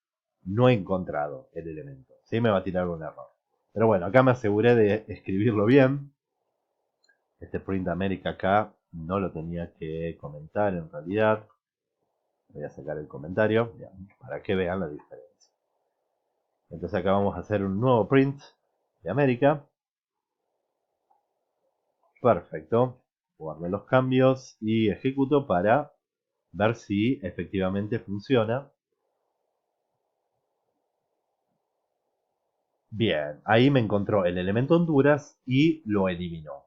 no he encontrado el elemento. ¿Sí? Me va a tirar un error. Pero bueno, acá me aseguré de escribirlo bien. Este print America acá no lo tenía que comentar en realidad. Voy a sacar el comentario para que vean la diferencia. Entonces acá vamos a hacer un nuevo print de América. Perfecto. Guardo los cambios y ejecuto para ver si efectivamente funciona. Bien, ahí me encontró el elemento Honduras y lo eliminó.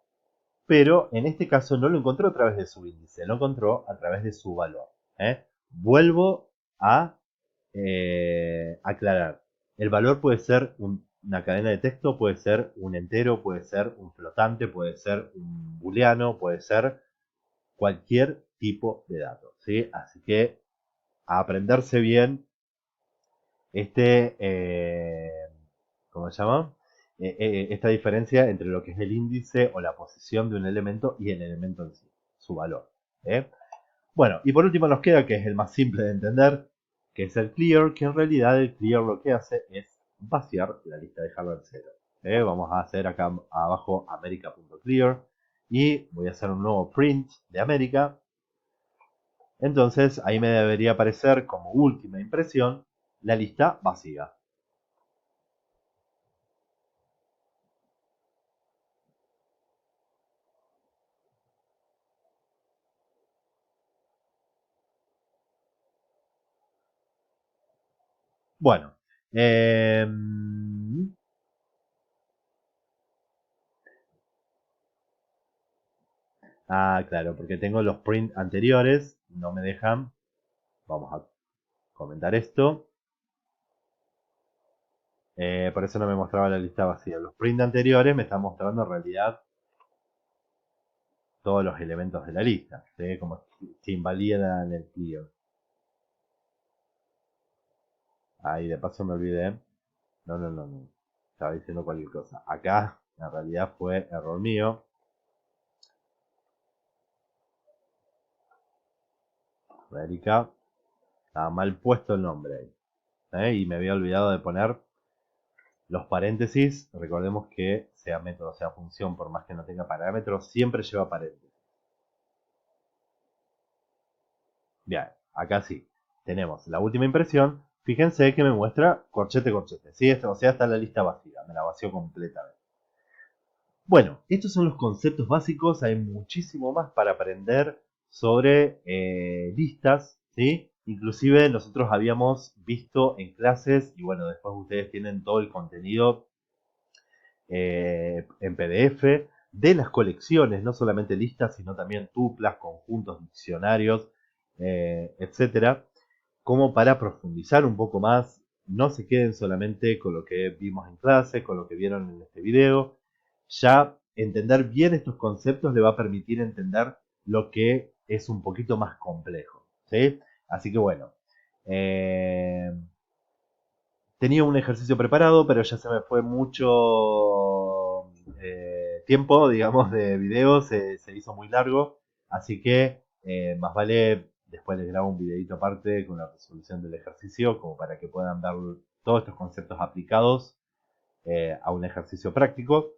Pero en este caso no lo encontró a través de su índice, lo encontró a través de su valor. Vuelvo a aclarar. El valor puede ser una cadena de texto, puede ser un entero, puede ser un flotante, puede ser un booleano, puede ser cualquier tipo de dato. ¿Sí? Así que a aprenderse bien ¿cómo se llama? Esta diferencia entre lo que es el índice o la posición de un elemento y el elemento en sí, su valor. Bueno, y por último nos queda, que es el más simple de entender, que es el clear, que en realidad el clear lo que hace es vaciar la lista de hardware 0. Vamos a hacer acá abajo america.clear y voy a hacer un nuevo print de América. Entonces ahí me debería aparecer como última impresión la lista vacía. Bueno, claro, porque tengo los print anteriores, no me dejan. Vamos a comentar esto. Por eso no me mostraba la lista vacía. Los print anteriores me están mostrando en realidad todos los elementos de la lista, ¿sí? Como que invalidan el clear. Ahí de paso me olvidé. No. Estaba diciendo cualquier cosa. Acá en realidad fue error mío. Erika. Estaba mal puesto el nombre ahí. Y me había olvidado de poner los paréntesis. Recordemos que sea método, sea función, por más que no tenga parámetros, siempre lleva paréntesis. Bien, acá sí. Tenemos la última impresión. Fíjense que me muestra corchete, corchete. ¿Sí? O sea, está la lista vacía. Me la vació completamente. Bueno, estos son los conceptos básicos. Hay muchísimo más para aprender sobre listas, ¿sí? Inclusive nosotros habíamos visto en clases, y bueno, después ustedes tienen todo el contenido en PDF de las colecciones, no solamente listas, sino también tuplas, conjuntos, diccionarios, etcétera, como para profundizar un poco más. No se queden solamente con lo que vimos en clase, con lo que vieron en este video. Ya entender bien estos conceptos le va a permitir entender lo que es un poquito más complejo, ¿sí? Así que bueno, eh, tenía un ejercicio preparado, pero ya se me fue mucho tiempo, digamos, de video, se hizo muy largo, así que más vale después les grabo un videito aparte con la resolución del ejercicio, como para que puedan ver todos estos conceptos aplicados a un ejercicio práctico.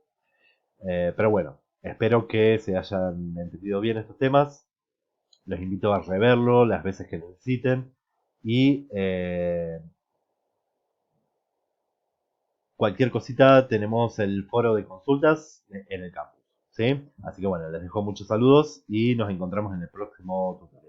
Pero bueno, espero que se hayan entendido bien estos temas. Los invito a reverlo las veces que necesiten. Y cualquier cosita tenemos el foro de consultas en el campus. ¿Sí? Así que bueno, les dejo muchos saludos y nos encontramos en el próximo tutorial.